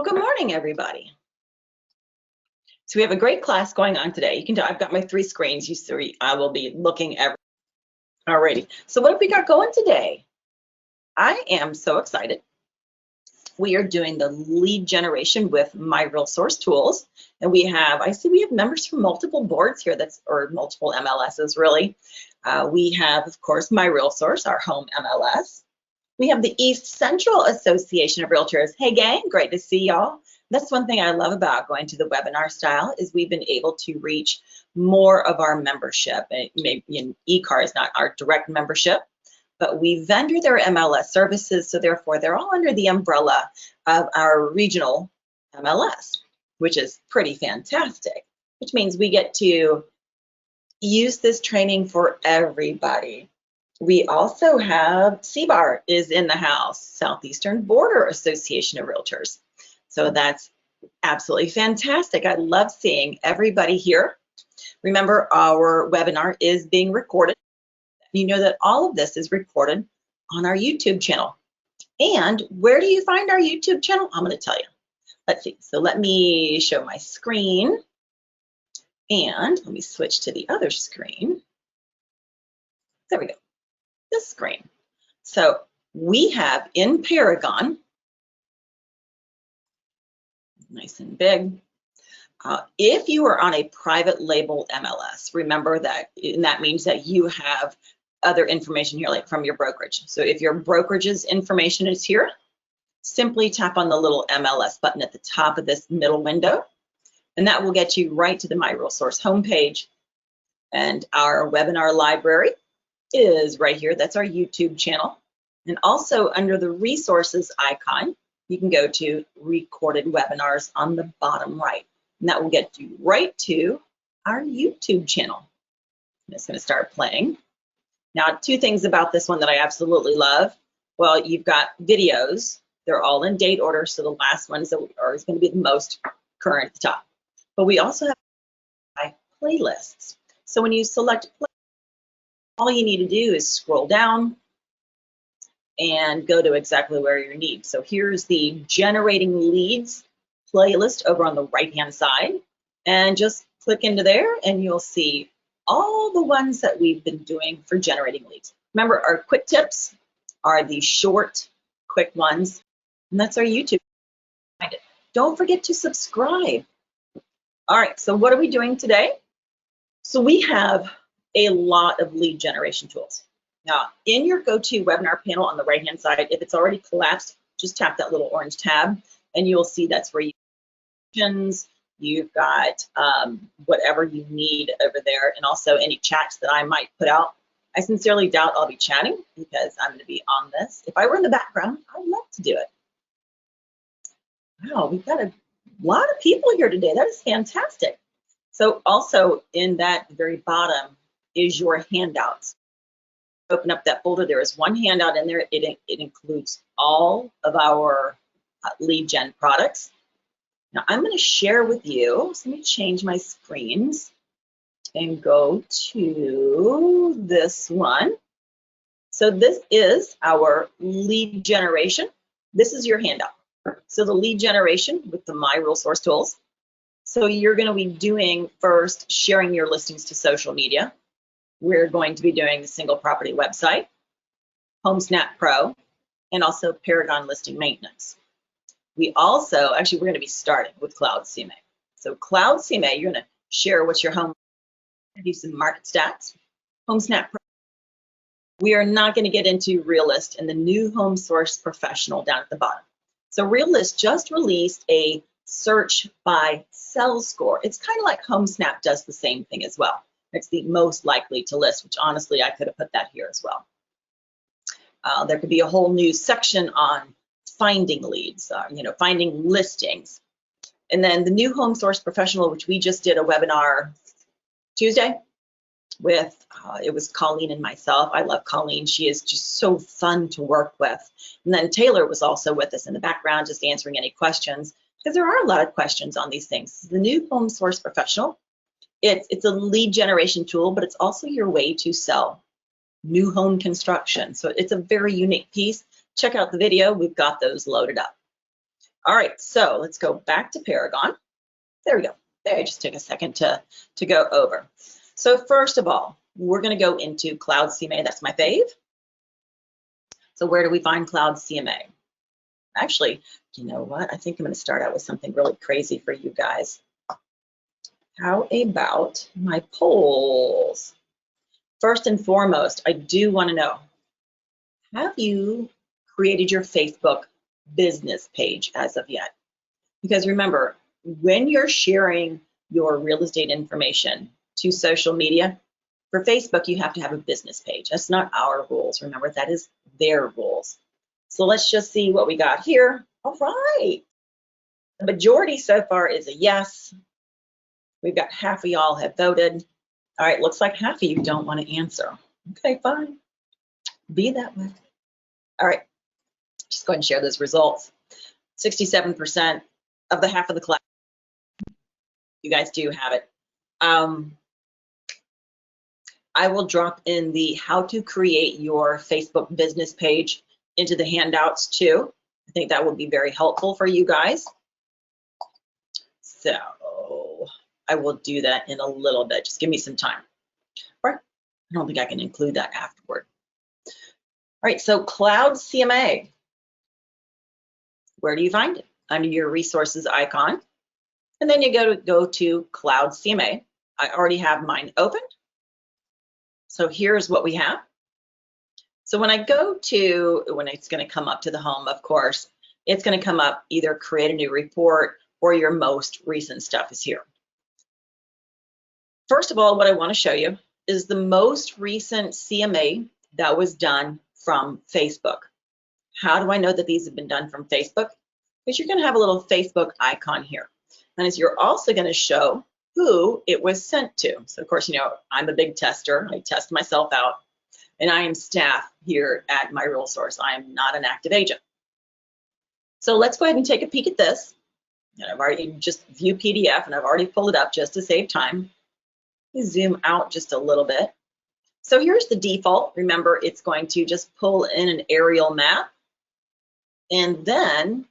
Well, good morning, everybody. So we have a great class going on today. You can tell I've got my 3 screens. You see, I will be looking at already. So what have we got going today? I am so excited. We are doing the lead generation with MiRealSource Tools, and I see we have members from multiple boards here, or multiple MLSs really. We have, of course, MiRealSource, our home MLS. We have the East Central Association of Realtors. Hey gang, great to see y'all. That's one thing I love about going to the webinar style is we've been able to reach more of our membership. Maybe eCar is not our direct membership, but we vendor their MLS services, so therefore they're all under the umbrella of our regional MLS, which is pretty fantastic, which means we get to use this training for everybody. We also have CBAR is in the house, Southeastern Border Association of Realtors. So that's absolutely fantastic. I love seeing everybody here. Remember, our webinar is being recorded. You know that all of this is recorded on our YouTube channel. And where do you find our YouTube channel? I'm going to tell you. Let's see. So let me show my screen. And let me switch to the other screen. There we go. This screen. So we have in Paragon, nice and big. If you are on a private label MLS, remember that, and that means that you have other information here, like from your brokerage. So if your brokerage's information is here, simply tap on the little MLS button at the top of this middle window, and that will get you right to the MiRealSource homepage. And our webinar library is right here. That's our YouTube channel. And also under the resources icon, you can go to recorded webinars on the bottom right. And that will get you right to our YouTube channel. And it's going to start playing. Now, 2 things about this one that I absolutely love. Well, you've got videos. They're all in date order. So the last ones that are going to be the most current at the top. But we also have playlists. So when you select playlist, all you need to do is scroll down and go to exactly where you need. So here's the generating leads playlist over on the right-hand side, and just click into there and you'll see all the ones that we've been doing for generating leads. Remember, our quick tips are the short, quick ones, and that's our YouTube. Don't forget to subscribe. All right, so what are we doing today? So we have a lot of lead generation tools. Now, in your GoToWebinar panel on the right-hand side, if it's already collapsed, just tap that little orange tab, and you'll see that's where you've got whatever you need over there, and also any chats that I might put out. I sincerely doubt I'll be chatting because I'm going to be on this. If I were in the background, I'd love to do it. Wow, we've got a lot of people here today. That is fantastic. So also in that very bottom is your handouts. Open up that folder. There is one handout in there. It includes all of our lead gen products. Now I'm going to share with you. So let me change my screens and go to this one. So this is our lead generation. This is your handout. So the lead generation with the MiRealSource Tools. So you're going to be doing first sharing your listings to social media. We're going to be doing the single property website, HomeSnap Pro, and also Paragon listing maintenance. We also, actually, we're going to be starting with Cloud CMA. So Cloud CMA, you're going to share what's your home, do some market stats, HomeSnap Pro. We are not going to get into Realist and the new HomeSource Professional down at the bottom. So Realist just released a search by sell score. It's kind of like HomeSnap does the same thing as well. It's the most likely to list, which honestly, I could have put that here as well. There could be a whole new section on finding leads, finding listings. And then the new HomeSource Professional, which we just did a webinar Tuesday with, it was Colleen and myself. I love Colleen. She is just so fun to work with. And then Taylor was also with us in the background, just answering any questions, because there are a lot of questions on these things. The new HomeSource Professional, it's a lead generation tool, but it's also your way to sell new home construction. So it's a very unique piece. Check out the video. We've got those loaded up. All right, so let's go back to Paragon. There we go. There, I just took a second to go over. So first of all, we're going to go into Cloud CMA. That's my fave. So where do we find Cloud CMA? Actually, you know what? I think I'm going to start out with something really crazy for you guys. How about my polls? First and foremost, I do want to know, have you created your Facebook business page as of yet? Because remember, when you're sharing your real estate information to social media, for Facebook, you have to have a business page. That's not our rules. Remember, that is their rules. So let's just see what we got here. All right. The majority so far is a yes. We've got half of y'all have voted. All right, looks like half of you don't want to answer. Okay, fine. Be that way. All right, just go ahead and share those results. 67% of the half of the class. You guys do have it. I will drop in the how to create your Facebook business page into the handouts too. I think that would be very helpful for you guys. So I will do that in a little bit. Just give me some time. All right. I don't think I can include that afterward. All right, so Cloud CMA. Where do you find it? Under your resources icon. And then you go to Cloud CMA. I already have mine opened. So here's what we have. So when I go to, when it's going to come up to the home, of course, it's going to come up either create a new report or your most recent stuff is here. First of all, what I want to show you is the most recent CMA that was done from Facebook. How do I know that these have been done from Facebook? Because you're going to have a little Facebook icon here. And as you're also going to show who it was sent to. So of course, you know, I'm a big tester. I test myself out. And I am staff here at MiRealSource. I am not an active agent. So let's go ahead and take a peek at this. And I've already just view PDF and I've already pulled it up just to save time. Let me zoom out just a little bit. So here's the default. Remember, it's going to just pull in an aerial map. And then,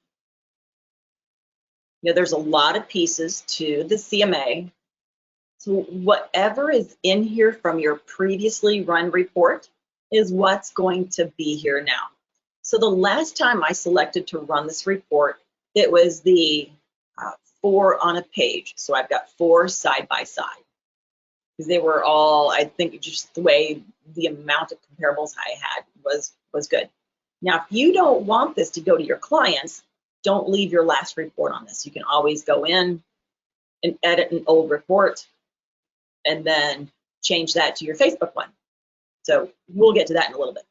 you know, there's a lot of pieces to the CMA. So whatever is in here from your previously run report is what's going to be here now. So the last time I selected to run this report, it was the 4 on a page. So I've got 4 side by side. Because they were all, I think just the way the amount of comparables I had was good. Now, if you don't want this to go to your clients, don't leave your last report on this. You can always go in and edit an old report and then change that to your Facebook one. So we'll get to that in a little bit.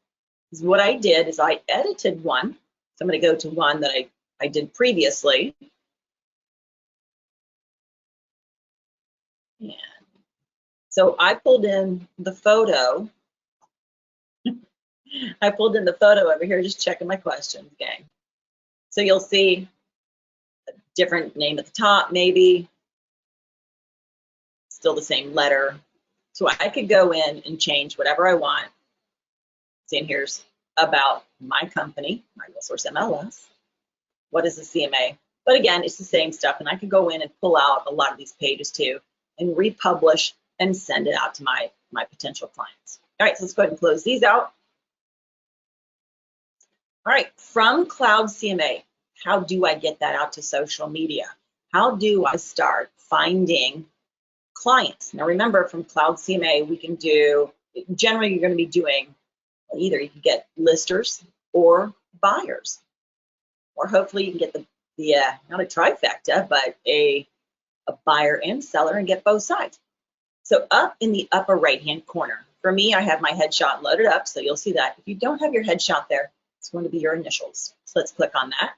Because what I did is I edited one. So I'm going to go to one that I did previously. And so I pulled in the photo. I pulled in the photo over here, just checking my questions, gang. So you'll see a different name at the top, maybe. Still the same letter. So I could go in and change whatever I want. See, and here's about my company, MiRealSource MLS. What is the CMA? But again, it's the same stuff. And I could go in and pull out a lot of these pages too and republish and send it out to my potential clients. All right, so let's go ahead and close these out. All right, from Cloud CMA, how do I get that out to social media? How do I start finding clients? Now remember, from Cloud CMA, we can do, generally you're going to be doing, either you can get listers or buyers, or hopefully you can get the not a trifecta, but a buyer and seller and get both sides. So up in the upper right-hand corner, for me, I have my headshot loaded up, so you'll see that. If you don't have your headshot there, it's going to be your initials. So let's click on that.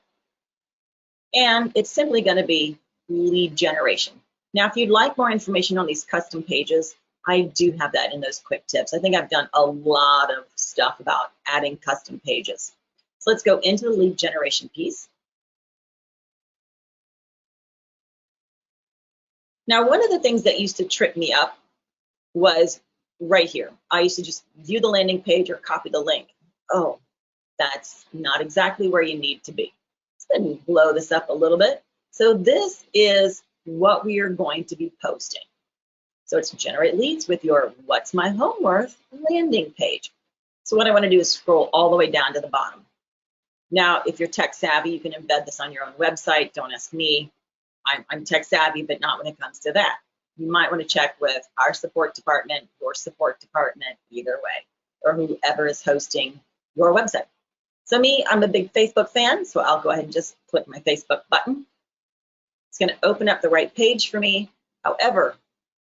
And it's simply going to be lead generation. Now, if you'd like more information on these custom pages, I do have that in those quick tips. I think I've done a lot of stuff about adding custom pages. So let's go into the lead generation piece. Now, one of the things that used to trip me up was right here. I used to just view the landing page or copy the link. Oh, that's not exactly where you need to be. and blow this up a little bit. So this is what we are going to be posting. So it's generate leads with your What's My Home Worth landing page. So what I want to do is scroll all the way down to the bottom. Now, if you're tech savvy, you can embed this on your own website. Don't ask me. I'm tech savvy, but not when it comes to that. You might want to check with our support department, your support department, either way, or whoever is hosting your website. So me, I'm a big Facebook fan, so I'll go ahead and just click my Facebook button. It's going to open up the right page for me. However,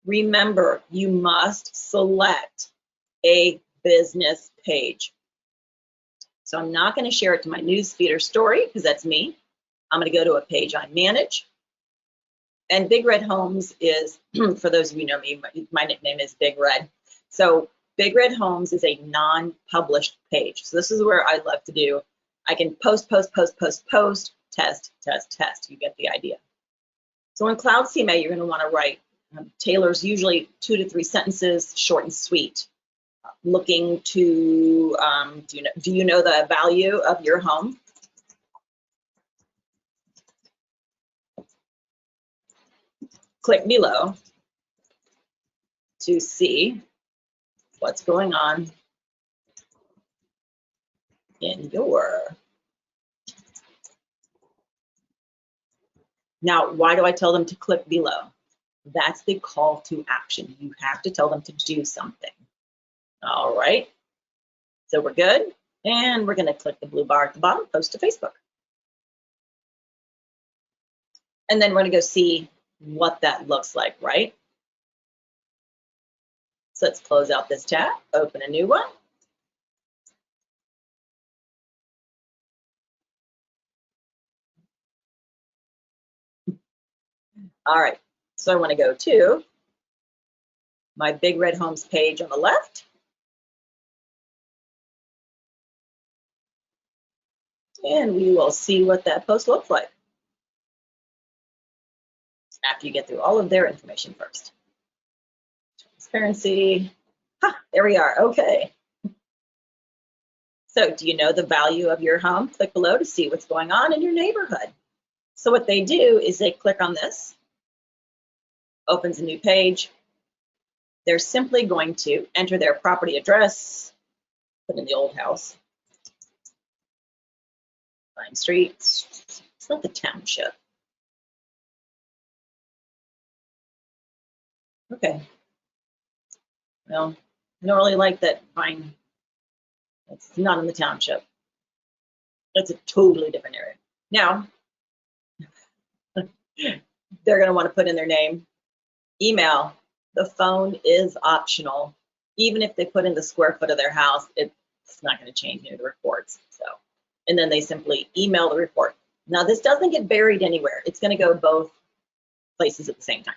remember, you must select a business page. So I'm not going to share it to my newsfeed or story because that's me. I'm going to go to a page I manage. And Big Red Homes is, for those of you who know me, my nickname is Big Red. So Big Red Homes is a non-published page. So this is where I love to do. I can post, test. You get the idea. So in Cloud CMA, you're going to want to write tailors usually 2 to 3 sentences, short and sweet. Looking to, do you know the value of your home? Click below to see what's going on in your. Now, why do I tell them to click below? That's the call to action. You have to tell them to do something. All right, so we're good. And we're going to click the blue bar at the bottom, post to Facebook. And then we're going to go see what that looks like, right? So let's close out this tab, open a new one. All right, so I want to go to my Big Red Homes page on the left. And we will see what that post looks like after you get through all of their information first. Transparency. There we are. Okay. So do you know the value of your home? Click below to see what's going on in your neighborhood. So what they do is they click on this, opens a new page. They're simply going to enter their property address, put in the old house, Vine Street. It's not the township. Okay. Well, I don't really like that Vine. It's not in the township. It's a totally different area. Now, they're going to want to put in their name, email. The phone is optional. Even if they put in the square foot of their house, it's not going to change any of the reports. So, and then they simply email the report. Now, this doesn't get buried anywhere. It's going to go both places at the same time.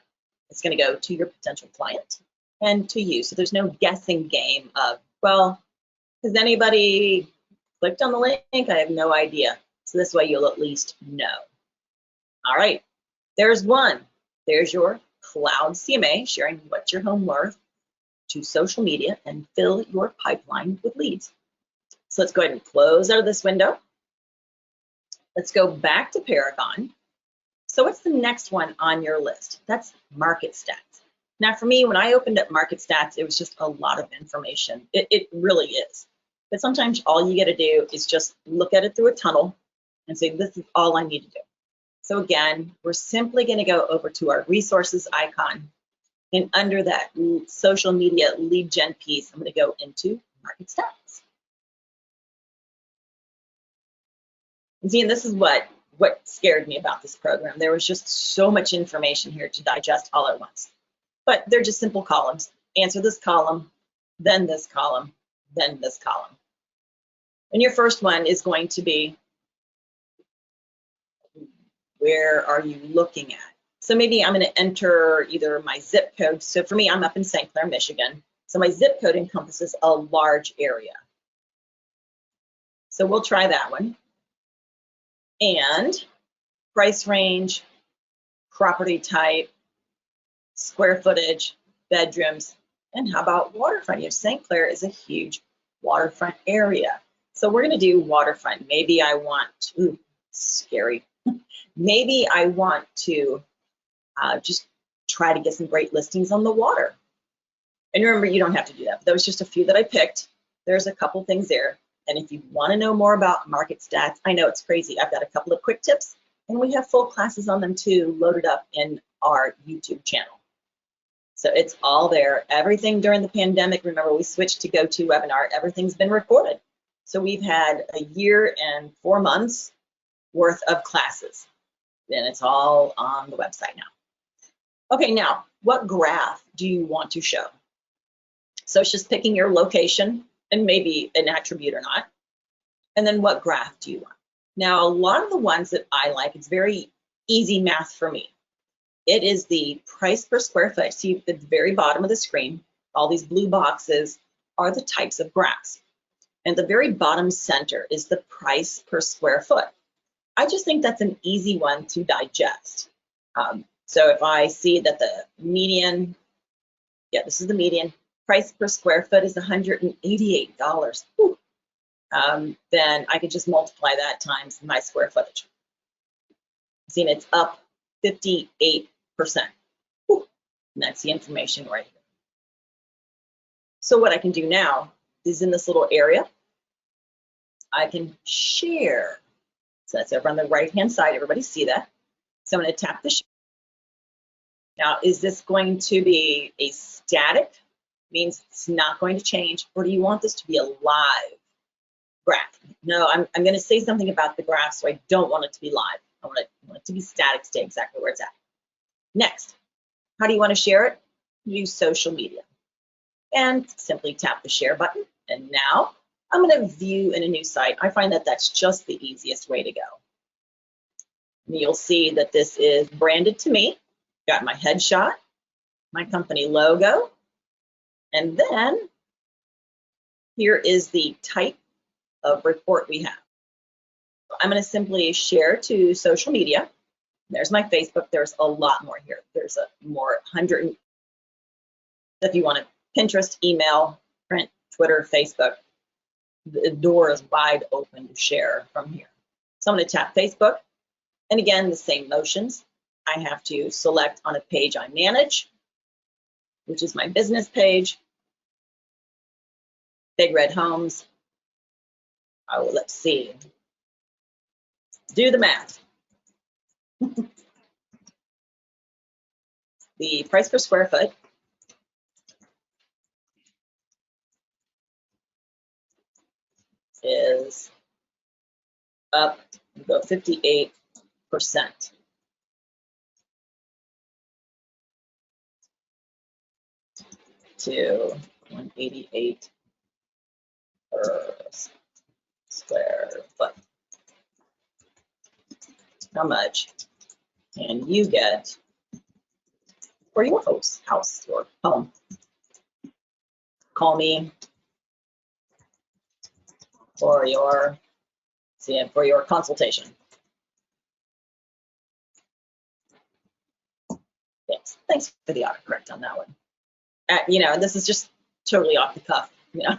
It's going to go to your potential client and to you. So there's no guessing game of, well, has anybody clicked on the link? I have no idea. So this way you'll at least know. All right, there's one. There's your Cloud CMA, sharing what's your home worth to social media and fill your pipeline with leads. So let's go ahead and close out of this window. Let's go back to Paragon. So what's the next one on your list? That's market stats. Now for me, when I opened up market stats, it was just a lot of information. It really is. But sometimes all you got to do is just look at it through a tunnel and say, this is all I need to do. So again, we're simply going to go over to our resources icon. And under that social media lead gen piece, I'm going to go into market stats. And see, and this is what scared me about this program. There was just so much information here to digest all at once. But they're just simple columns. Answer this column, then this column, then this column. And your first one is going to be, where are you looking at? So maybe I'm going to enter either my zip code. So for me, I'm up in St. Clair, Michigan. So my zip code encompasses a large area. So we'll try that one. And price range, property type, square footage, bedrooms, and how about waterfront? St. Clair is a huge waterfront area. So we're going to do waterfront. Maybe I want scary. Maybe I want to just try to get some great listings on the water. And remember, you don't have to do that. There was just a few that I picked. There's a couple things there. And if you want to know more about market stats, I know it's crazy. I've got a couple of quick tips, and we have full classes on them too, loaded up in our YouTube channel. So it's all there. Everything during the pandemic, remember we switched to GoToWebinar, everything's been recorded. So we've had a year and 4 months worth of classes. And it's all on the website now. Okay, now, what graph do you want to show? So it's just picking your location and maybe an attribute or not. And then what graph do you want? Now, a lot of the ones that I like, it's very easy math for me. It is the price per square foot. See at the very bottom of the screen, all these blue boxes are the types of graphs. And the very bottom center is the price per square foot. I just think that's an easy one to digest. So if I see that the median, yeah, this is the median, price per square foot is $188. Then I could just multiply that times my square footage. See, it's up 58%. And that's the information right here. So what I can do now is in this little area, I can share. So that's over on the right-hand side. Everybody see that? So I'm going to tap the share. Now, is this going to be a static? Means it's not going to change, or do you want this to be a live graph? No, I'm going to say something about the graph, so I don't want it to be live. I want it to be static, stay exactly where it's at. Next, how do you want to share it? Use social media. And simply tap the share button. And now I'm going to view in a new site. I find that that's just the easiest way to go. And you'll see that this is branded to me. Got my headshot, my company logo, and then here is the type of report we have. I'm going to simply share to social media. There's my Facebook. There's a lot more here. There's a more 100. If you want to Pinterest, email, print, Twitter, Facebook, the door is wide open to share from here. So I'm going to tap Facebook. And again, the same motions. I have to select on a page I manage, which is my business page. Big Red Homes. Oh, let's see. Do the math. The price per square foot is up, go 58%. To 188 per square foot. How much can you get for your house or home? Call me for your consultation. Yes, thanks for the autocorrect on that one. You know, this is just totally off the cuff, you know.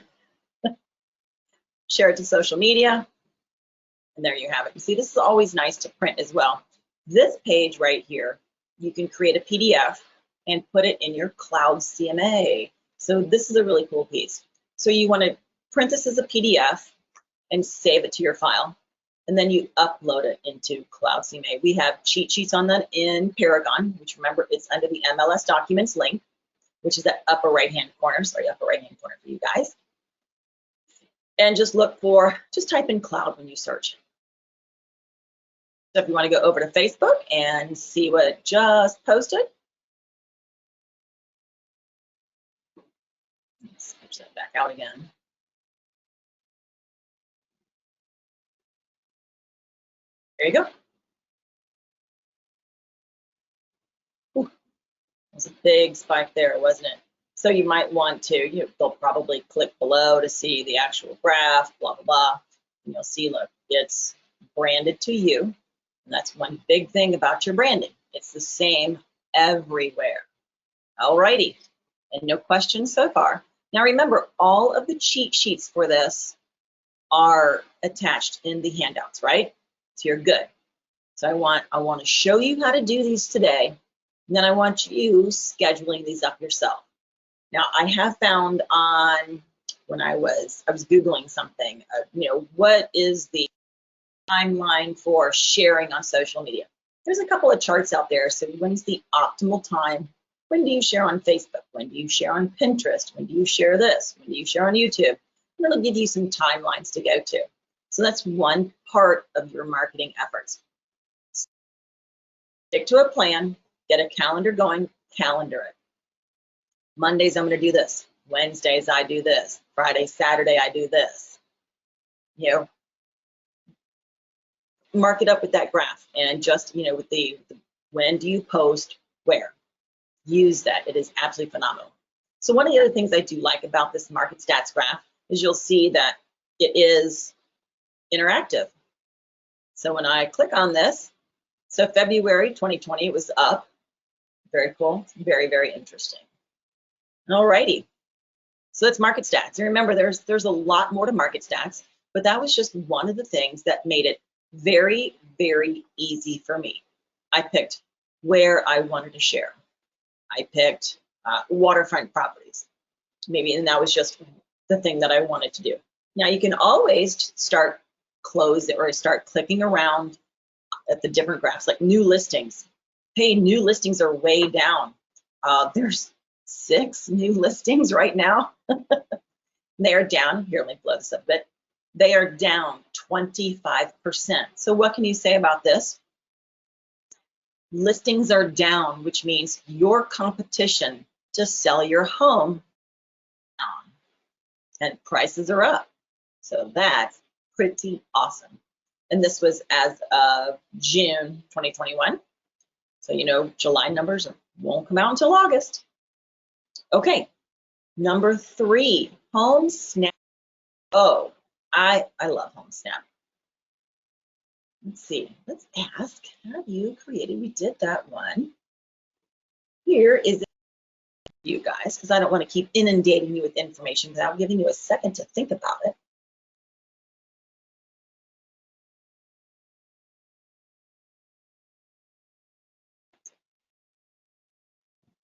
Share it to social media, and there you have it. You see, this is always nice to print as well. This page right here, you can create a PDF and put it in your cloud CMA. So this is a really cool piece. So you want to print this as a PDF and save it to your file, and then you upload it into cloud CMA. We have cheat sheets on that in Paragon, which remember, it's under the MLS documents link, which is that upper right-hand corner, sorry, upper right-hand corner for you guys. And just type in cloud when you search. So if you want to go over to Facebook and see what it just posted. Let's push that back out again. There you go. There's a big spike there, wasn't it? So you might want to, they'll probably click below to see the actual graph, blah, blah, blah. And you'll see, look, it's branded to you. And that's one big thing about your branding. It's the same everywhere. All righty. And no questions so far. Now remember, all of the cheat sheets for this are attached in the handouts, right? So you're good. So I want to show you how to do these today, and then I want you scheduling these up yourself. Now I have found on, when I was Googling something, what is the timeline for sharing on social media? There's a couple of charts out there. So when's the optimal time? When do you share on Facebook? When do you share on Pinterest? When do you share this? When do you share on YouTube? And it'll give you some timelines to go to. So that's one part of your marketing efforts. Stick to a plan, get a calendar going, calendar it. Mondays, I'm going to do this. Wednesdays, I do this. Friday, Saturday, I do this. Mark it up with that graph, and just, with the when do you post, where. Use that. It is absolutely phenomenal. So one of the other things I do like about this market stats graph is you'll see that it is interactive. So when I click on this, so February 2020, it was up. Very cool. Very, very interesting. Alrighty. So that's market stats. And remember, there's a lot more to market stats, but that was just one of the things that made it very, very easy for me. I picked where I wanted to share. I picked waterfront properties. Maybe, and that was just the thing that I wanted to do. Now you can always start clicking around at the different graphs, like new listings. Hey, new listings are way down. There's 6 new listings right now. They are down. Here, let me blow this up a bit. They are down 25%. So what can you say about this? Listings are down, which means your competition to sell your home down, and prices are up. So that's pretty awesome. And this was as of June 2021. So, July numbers won't come out until August. Okay, number 3, HomeSnap. Oh, I love HomeSnap. Let's see, let's ask, have you created? We did that one. Here is you guys, because I don't want to keep inundating you with information without giving you a second to think about it.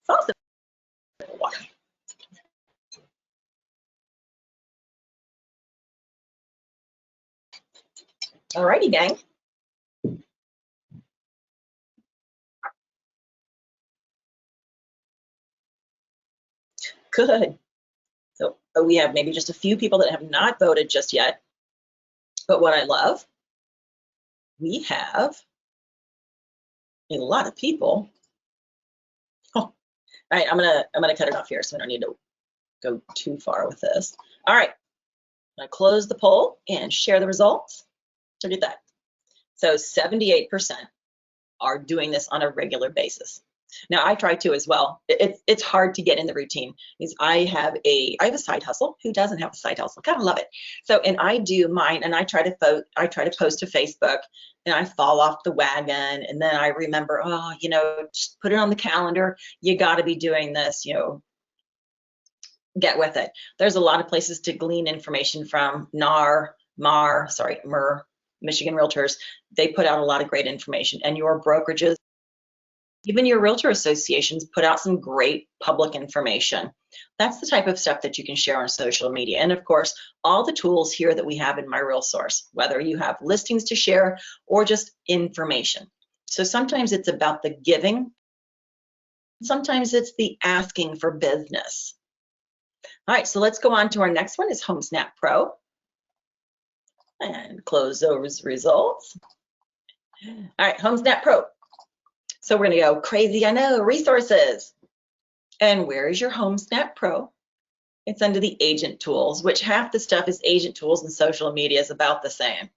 It's also water. Alrighty, gang. Good. So we have maybe just a few people that have not voted just yet. But what I love, we have a lot of people. Oh, all right, I'm gonna cut it off here, so I don't need to go too far with this. All right, I'm gonna close the poll and share the results. Look at that. So 78% are doing this on a regular basis. Now I try to as well. It's hard to get in the routine because I have a side hustle. Who doesn't have a side hustle? Kind of love it. So, and I do mine, and I try to post to Facebook, and I fall off the wagon, and then I remember, just put it on the calendar. You got to be doing this. Get with it. There's a lot of places to glean information from. MiR, Michigan Realtors. They put out a lot of great information, and your brokerages, even your realtor associations, put out some great public information. That's the type of stuff that you can share on social media. And of course, all the tools here that we have in MiRealSource, whether you have listings to share or just information. So sometimes it's about the giving. Sometimes it's the asking for business. All right, so let's go on to our next one is HomeSnap Pro. And close those results. All right, HomeSnap Pro. So we're gonna go crazy, I know, resources. And where is your HomeSnap Pro? It's under the agent tools, which half the stuff is agent tools, and social media is about the same.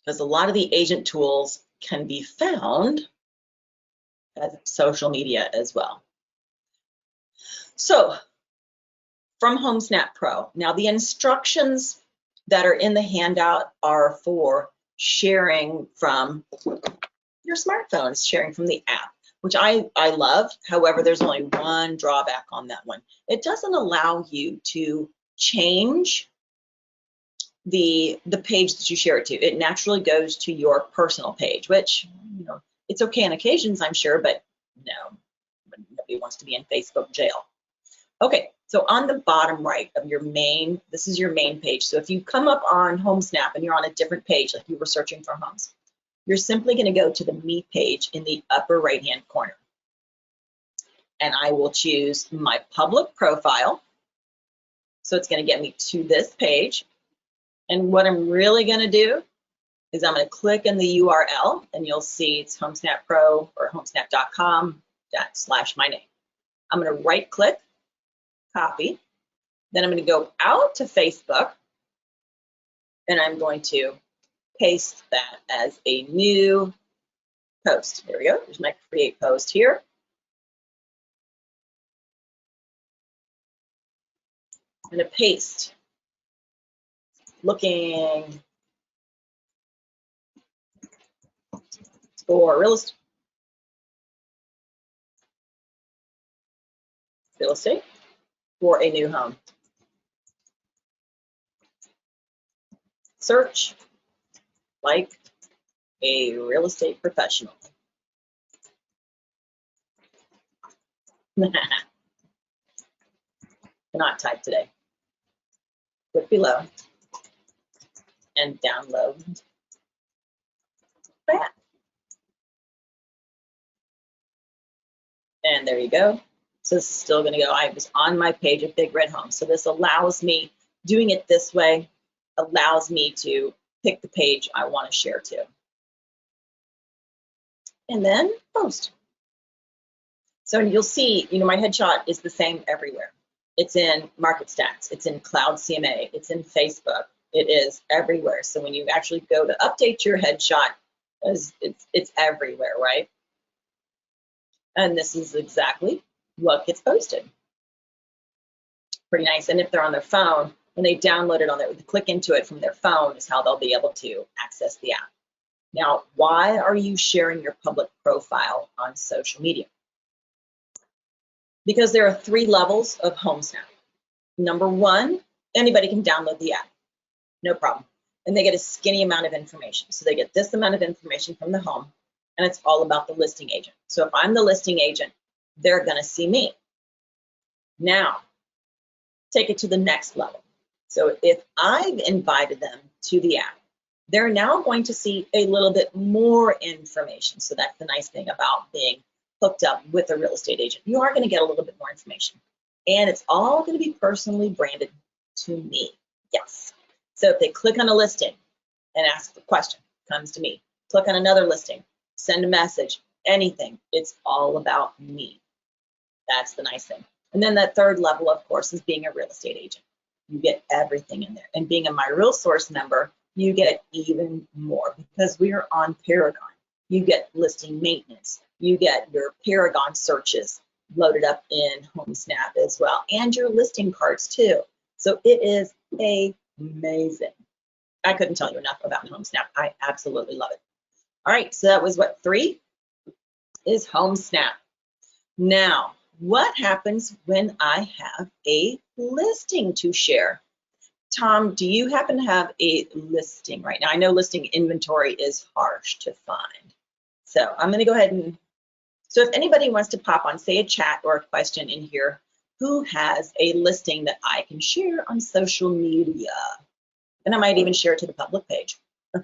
Because a lot of the agent tools can be found as social media as well. So from HomeSnap Pro, now the instructions that are in the handout are for sharing from your smartphones, sharing from the app, which I love. However, there's only one drawback on that one. It doesn't allow you to change the page that you share it to. It naturally goes to your personal page, which, you know, it's okay on occasions, I'm sure, but no, nobody wants to be in Facebook jail. Okay, so on the bottom right of your main, this is your main page. So if you come up on HomeSnap and you're on a different page, like you were searching for homes, you're simply going to go to the Me page in the upper right-hand corner. And I will choose my public profile. So it's going to get me to this page. And what I'm really going to do is I'm going to click in the URL, and you'll see it's HomeSnap Pro or homesnap.com/my name. I'm going to right click, copy. Then I'm going to go out to Facebook, and I'm going to paste that as a new post. There we go. There's my create post here. I'm going to paste looking for real estate for a new home. Search like a real estate professional. Cannot type today. Click below and download that. And there you go. So this is still going to go. I was on my page of Big Red Home. So this allows me, doing it this way, allows me to pick the page I want to share to. And then post. So you'll see, you know, my headshot is the same everywhere. It's in Market Stats, it's in Cloud CMA, it's in Facebook, it is everywhere. So when you actually go to update your headshot, it's everywhere, right? And this is exactly what gets posted. Pretty nice. And if they're on their phone, when they download it on their, click into it from their phone is how they'll be able to access the app. Now, why are you sharing your public profile on social media? Because there are 3 levels of HomeSnap. Number 1, anybody can download the app, no problem. And they get a skinny amount of information. So they get this amount of information from the home, and it's all about the listing agent. So if I'm the listing agent, they're gonna see me. Now, take it to the next level. So if I've invited them to the app, they're now going to see a little bit more information. So that's the nice thing about being hooked up with a real estate agent. You are going to get a little bit more information, and it's all going to be personally branded to me. Yes. So if they click on a listing and ask a question, comes to me. Click on another listing, send a message, anything. It's all about me. That's the nice thing. And then that third level, of course, is being a real estate agent. You get everything in there. And being a MiRealSource member, you get even more because we are on Paragon. You get listing maintenance. You get your Paragon searches loaded up in HomeSnap as well, and your listing cards too. So it is amazing. I couldn't tell you enough about HomeSnap. I absolutely love it. All right, so that was what 3 is HomeSnap. Now, what happens when I have a listing to share? Tom, do you happen to have a listing right now? I know listing inventory is harsh to find. So I'm going to go ahead and, so if anybody wants to pop on, say a chat or a question in here, who has a listing that I can share on social media? And I might even share it to the public page. All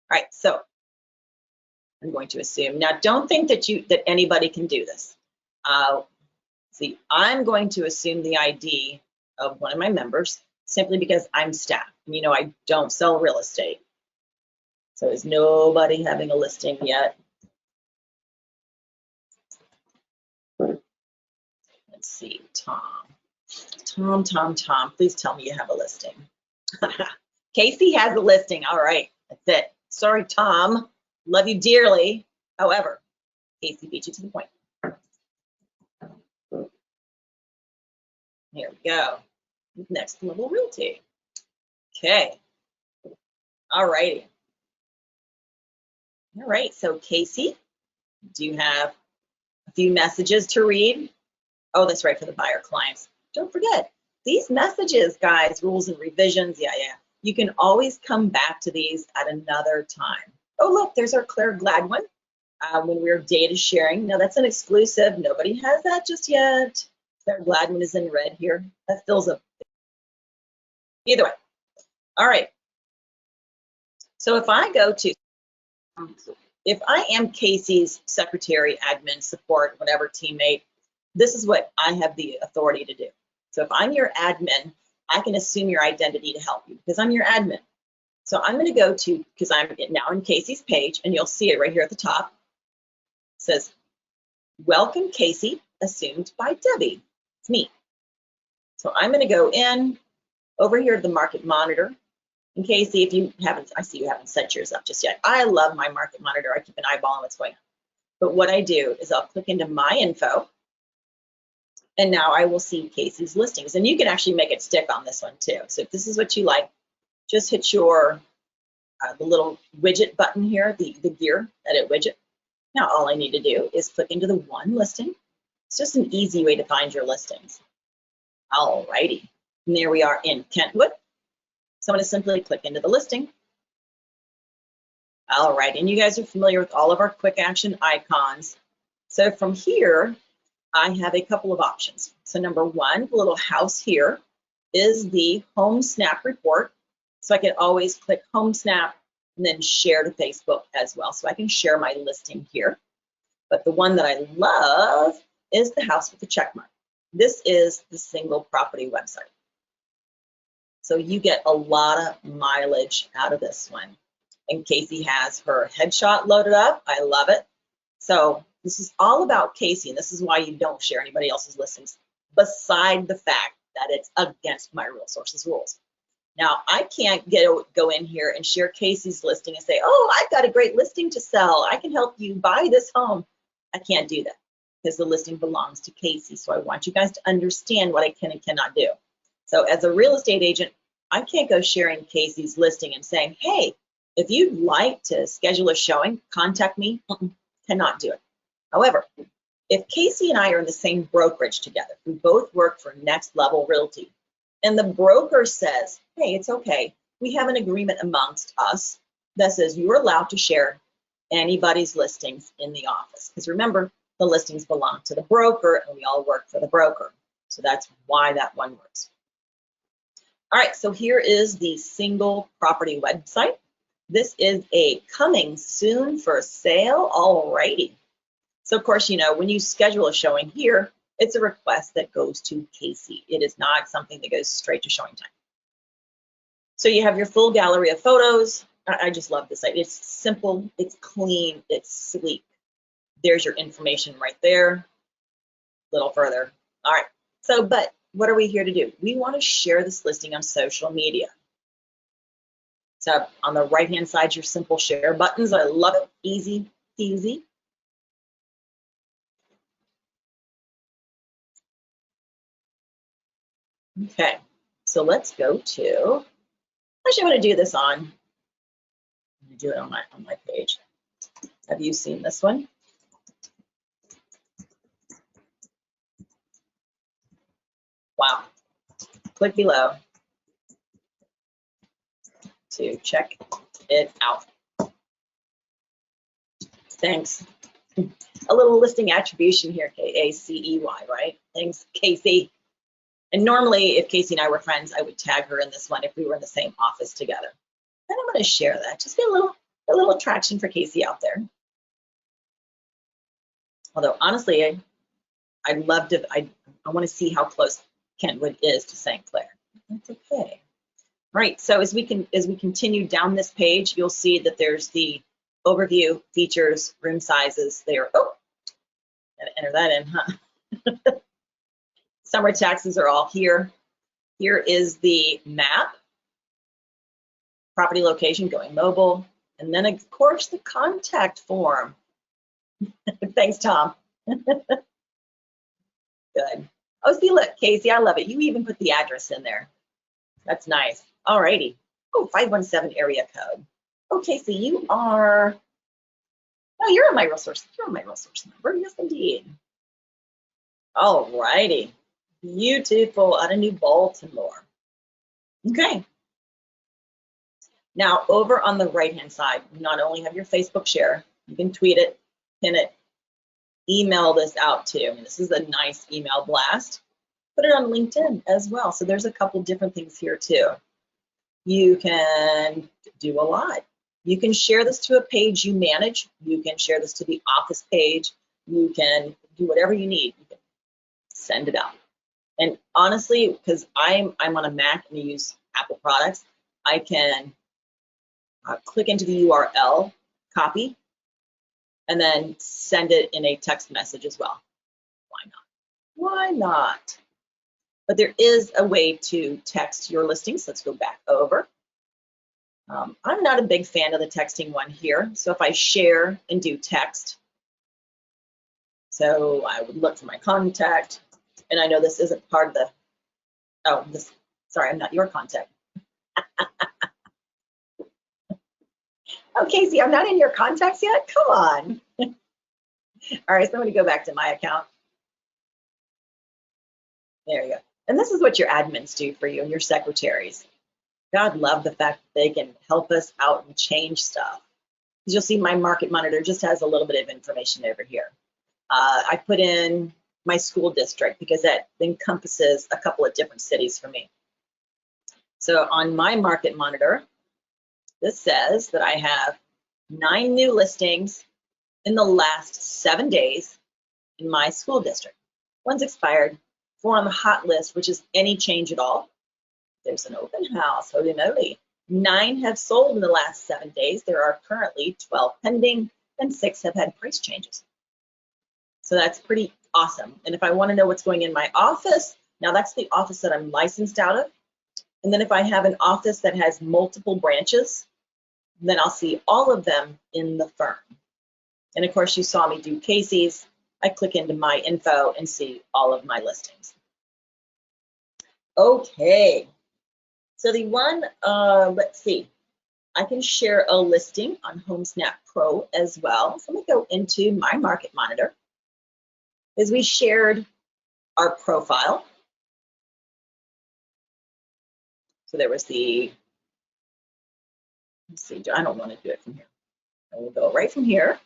right, so I'm going to assume. Now, don't think that anybody can do this. See, I'm going to assume the ID of one of my members simply because I'm staff. And you know, I don't sell real estate. So is nobody having a listing yet? Let's see, Tom, please tell me you have a listing. Casey has a listing. All right, that's it. Sorry, Tom, love you dearly. However, Casey beat you to the point. Here we go. Next Level Realty. Okay. All righty. All right, so Casey, do you have a few messages to read? Oh, that's right, for the buyer clients. Don't forget, these messages, guys, rules and revisions, yeah. You can always come back to these at another time. Oh, look, there's our Claire Gladwin. When we're data sharing. Now that's an exclusive. Nobody has that just yet. Claire Gladwin is in red here. That fills up. Either way. All right. So if I go to, if I am Casey's secretary, admin, support, whatever teammate, this is what I have the authority to do. So if I'm your admin, I can assume your identity to help you because I'm your admin. So I'm going to go to, because I'm now in Casey's page, and you'll see it right here at the top. It says, welcome Casey, assumed by Debbie. It's me. So I'm going to go in over here to the market monitor. And Casey, if you haven't, I see you haven't set yours up just yet. I love my market monitor. I keep an eyeball on what's going on. But what I do is I'll click into my info, and now I will see Casey's listings. And you can actually make it stick on this one too. So if this is what you like, just hit your the little widget button here, the gear edit widget. Now all I need to do is click into the one listing. It's just an easy way to find your listings. All righty, and there we are in Kentwood. So I'm going to simply click into the listing. All right, and you guys are familiar with all of our quick action icons. So from here, I have a couple of options. So number one, the little house here is the Home Snap report. So I can always click Home Snap and then share to Facebook as well. So I can share my listing here. But the one that I love is the house with the check mark. This is the single property website. So you get a lot of mileage out of this one. And Casey has her headshot loaded up. I love it. So this is all about Casey, and this is why you don't share anybody else's listings, beside the fact that it's against MiRealSource's rules. Now, I can't go in here and share Casey's listing and say, oh, I've got a great listing to sell. I can help you buy this home. I can't do that because the listing belongs to Casey. So I want you guys to understand what I can and cannot do. So as a real estate agent, I can't go sharing Casey's listing and saying, hey, if you'd like to schedule a showing, contact me. Cannot do it. However, if Casey and I are in the same brokerage together, we both work for Next Level Realty, and the broker says, hey, it's okay, we have an agreement amongst us that says you're allowed to share anybody's listings in the office. Because remember, the listings belong to the broker and we all work for the broker. So that's why that one works. All right, so here is the single property website. This is a coming soon for sale. All righty. So of course, you know, when you schedule a showing here, it's a request that goes to Casey. It is not something that goes straight to showing time. So you have your full gallery of photos. I just love this site. It's simple, it's clean, it's sleek. There's your information right there. A little further. All right. So, but what are we here to do? We want to share this listing on social media. So on the right-hand side, your simple share buttons. I love it. Easy, easy. Okay, so let's go to, actually I'm going to do this on, I'm going to do it on my page. Have you seen this one? Wow. Click below to check it out. Thanks. A little listing attribution here, K-A-C-E-Y, right? Thanks, Casey. And normally, if Casey and I were friends, I would tag her in this one if we were in the same office together. And I'm going to share that. Just get a little attraction for Casey out there. Although honestly, I'd love to. I want to see how close Kentwood is to St. Clair. That's okay. Right. So as we continue down this page, you'll see that there's the overview, features, room sizes. There. Oh, gotta enter that in, huh? Summer taxes are all here. Here is the map, property location, going mobile, and then of course the contact form. Thanks, Tom. Good. Oh, see, look, Casey, I love it. You even put the address in there. That's nice. All righty. Oh, 517 area code. Oh, Casey, you are. Oh, you're on MiRealSource. You're on MiRealSource number. Yes, indeed. All righty. Beautiful, out of New Baltimore. Okay. Now, over on the right-hand side, you not only have your Facebook share, you can tweet it, pin it, email this out too. I mean, this is a nice email blast. Put it on LinkedIn as well. So there's a couple different things here too. You can do a lot. You can share this to a page you manage. You can share this to the office page. You can do whatever you need. You can send it out. And honestly, because I'm on a Mac and I use Apple products, I can click into the URL, copy, and then send it in a text message as well. Why not? Why not? But there is a way to text your listings. Let's go back over. I'm not a big fan of the texting one here. So if I share and do text, so I would look for my contact, and I know this isn't part of the, oh, this, sorry, I'm not your contact. Oh, Casey, I'm not in your contacts yet? Come on. All right, so I'm going to go back to my account. There you go. And this is what your admins do for you and your secretaries. God love the fact that they can help us out and change stuff. As you'll see, my market monitor just has a little bit of information over here. I put in my school district because that encompasses a couple of different cities for me. So on my market monitor, this says that I have 9 new listings in the last 7 days in my school district. One's expired, 4 on the hot list, which is any change at all. There's an open house, holy moly. 9 have sold in the last 7 days. There are currently 12 pending, and 6 have had price changes. So that's pretty awesome. And if I want to know what's going in my office, now that's the office that I'm licensed out of. And then if I have an office that has multiple branches, then I'll see all of them in the firm. And of course, you saw me do Casey's. I click into my info and see all of my listings. Okay. So the one, let's see, I can share a listing on HomeSnap Pro as well. So let me go into my market monitor. As we shared our profile. So there was the, let's see, I don't want to do it from here. I will go right from here.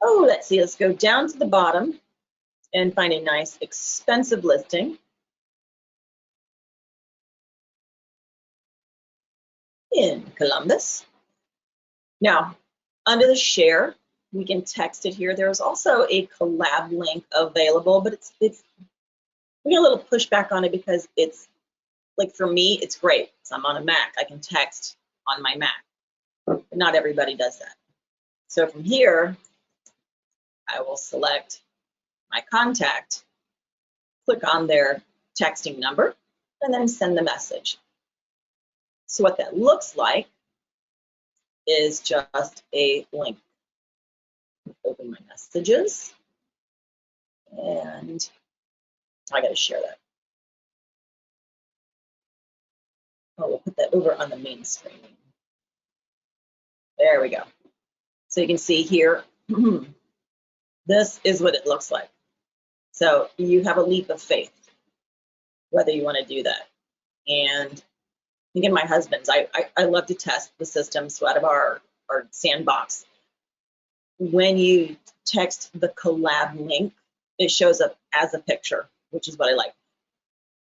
Oh, let's see, let's go down to the bottom and find a nice expensive listing. In Columbus. Now, under the share, we can text it here. There's also a collab link available, but we get a little pushback on it because it's, like for me, it's great. So I'm on a Mac, I can text on my Mac, but not everybody does that. So from here, I will select my contact, click on their texting number, and then send the message. So what that looks like is just a link. Open my messages, and I got to share that. Oh, we'll put that over on the main screen. There we go. So you can see here, this is what it looks like. So you have a leap of faith, whether you want to do that. And again, my husband's, I love to test the system. So out of our sandbox, when you text the collab link, it shows up as a picture, which is what I like.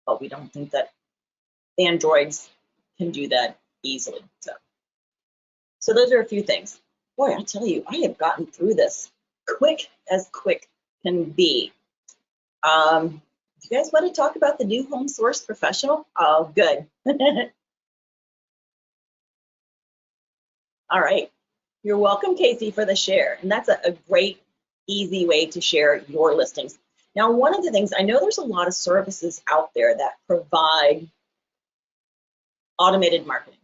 But we don't think that Androids can do that easily. So those are a few things. Boy, I tell you, I have gotten through this quick as quick can be. Do you guys want to talk about the new HomeSource Professional? Oh, good. All right. You're welcome, Casey, for the share. And that's a great, easy way to share your listings. Now, one of the things, I know there's a lot of services out there that provide automated marketing.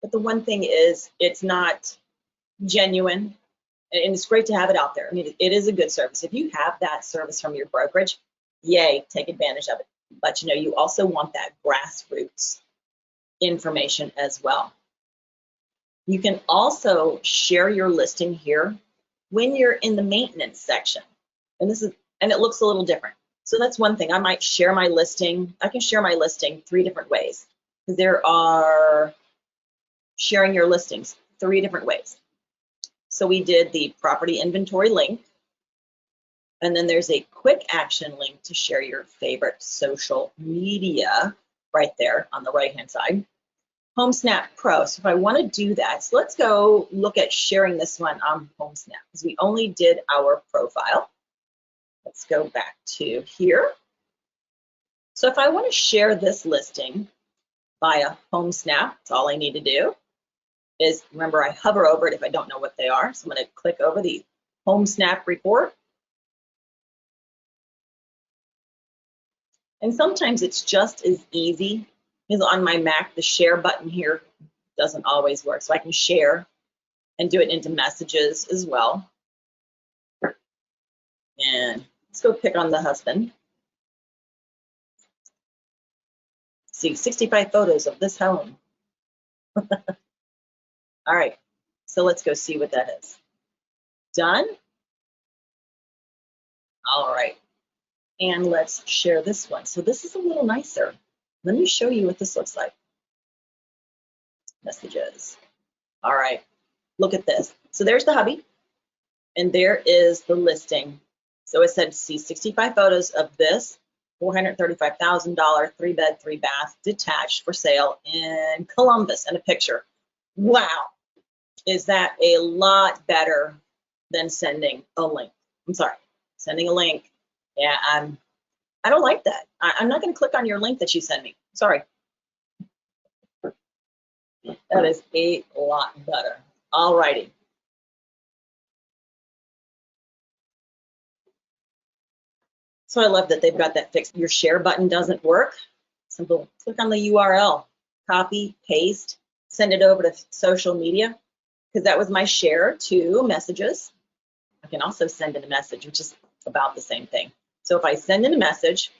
But the one thing is, it's not genuine, and it's great to have it out there. I mean, it is a good service. If you have that service from your brokerage, yay, take advantage of it. But you know, you also want that grassroots information as well. You can also share your listing here when you're in the maintenance section. And it looks a little different. So that's one thing. I might share my listing. I can share my listing 3 different ways. There are sharing your listings 3 different ways. So we did the property inventory link, and then there's a quick action link to share your favorite social media right there on the right-hand side. HomeSnap Pro. So if I want to do that, so let's go look at sharing this one on HomeSnap because we only did our profile. Let's go back to here. So if I want to share this listing via HomeSnap, that's all I need to do is, remember, I hover over it if I don't know what they are. So I'm going to click over the HomeSnap report. And sometimes it's just as easy as on my Mac, the share button here doesn't always work. So I can share and do it into messages as well. And let's go pick on the husband. See, 65 photos of this home. All right, so let's go see what that is. Done. All right, and let's share this one. So this is a little nicer. Let me show you what this looks like. Messages. All right, look at this. So there's the hubby, and there is the listing. So it said, see 65 photos of this $435,000 3-bed, 3-bath detached for sale in Columbus, and a picture. Wow, is that a lot better than sending a link? I'm sorry, sending a link. Yeah, I don't like that. I'm not going to click on your link that you send me. Sorry. That is a lot better. All righty. So I love that they've got that fixed. Your share button doesn't work. Simple. Click on the URL, copy, paste, send it over to social media, because that was my share to messages. I can also send in a message, which is about the same thing. So if I send in a message,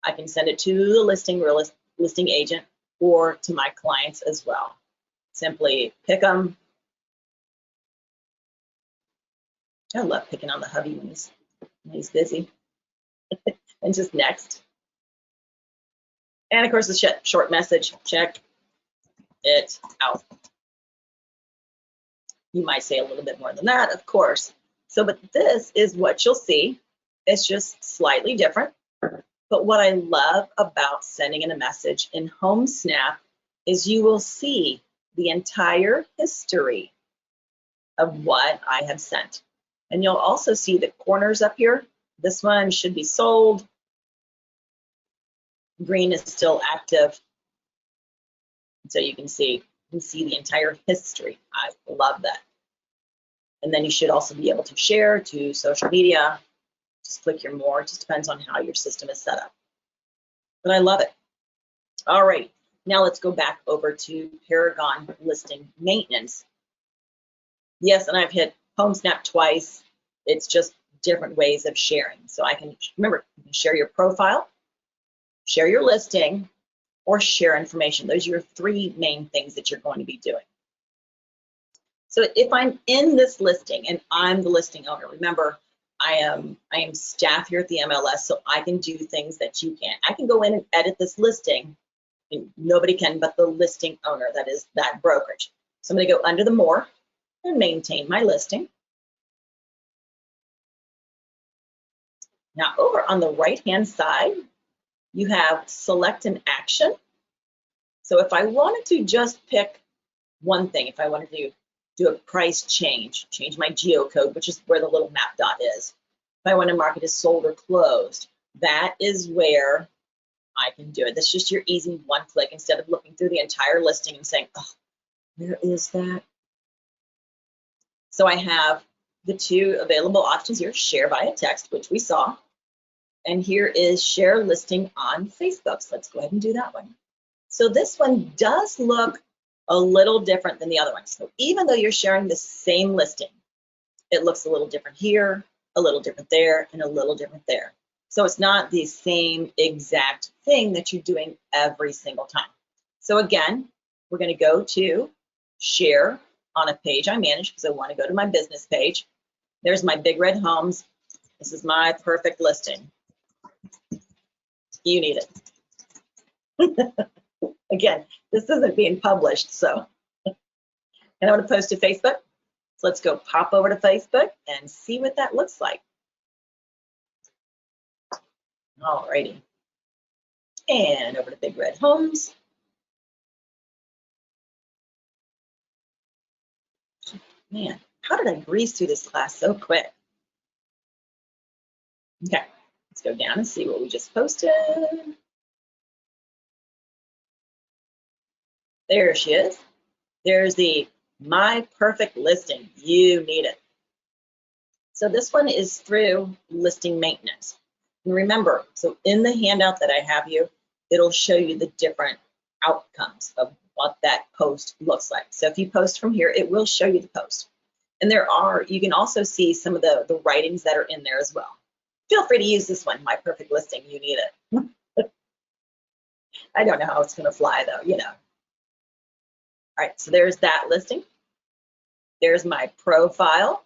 I can send it to the listing agent or to my clients as well. Simply pick them. I love picking on the hubby when he's busy. And just next. And of course, the short message, check it out. You might say a little bit more than that, of course. So, but this is what you'll see. It's just slightly different. But what I love about sending in a message in HomeSnap is you will see the entire history of what I have sent. And you'll also see the corners up here. This one should be sold. Green is still active. So you can see the entire history. I love that. And then you should also be able to share to social media. Just click your more. It just depends on how your system is set up. But I love it. All right, now let's go back over to Paragon listing maintenance. Yes, and I've hit HomeSnap twice. It's just different ways of sharing. So I can, remember, you can share your profile, share your listing, or share information. Those are your 3 main things that you're going to be doing. So if I'm in this listing and I'm the listing owner, remember, I am staff here at the MLS, so I can do things that you can't. I can go in and edit this listing, and nobody can but the listing owner, that is that brokerage. So I'm going to go under the more and maintain my listing. Now over on the right-hand side, you have select an action. So if I wanted to just pick one thing, if I wanted to do a price change my geocode, which is where the little map dot is. If I want to mark it as sold or closed, that is where I can do it. That's just your easy one click instead of looking through the entire listing and saying, oh, where is that? So I have the 2 available options here, share via text, which we saw. And here is share listing on Facebook. So let's go ahead and do that one. So this one does look a little different than the other one. So even though you're sharing the same listing, it looks a little different here, a little different there, and a little different there. So it's not the same exact thing that you're doing every single time. So again, we're going to go to share on a page I manage because I want to go to my business page. There's my Big Red Homes. This is my perfect listing. You need it. Again, this isn't being published, so And I want to post to Facebook. So let's go pop over to Facebook and see what that looks like. Alrighty. And over to Big Red Homes. Man, how did I breeze through this class so quick? Okay, let's go down and see what we just posted. There she is. There's the My Perfect Listing. You need it. So this one is through listing maintenance. And remember, so in the handout that I have you, it'll show you the different outcomes of what that post looks like. So if you post from here, it will show you the post. And you can also see some of the writings that are in there as well. Feel free to use this one, My Perfect Listing, you need it. I don't know how it's gonna fly though, you know. All right, so there's that listing. There's my profile.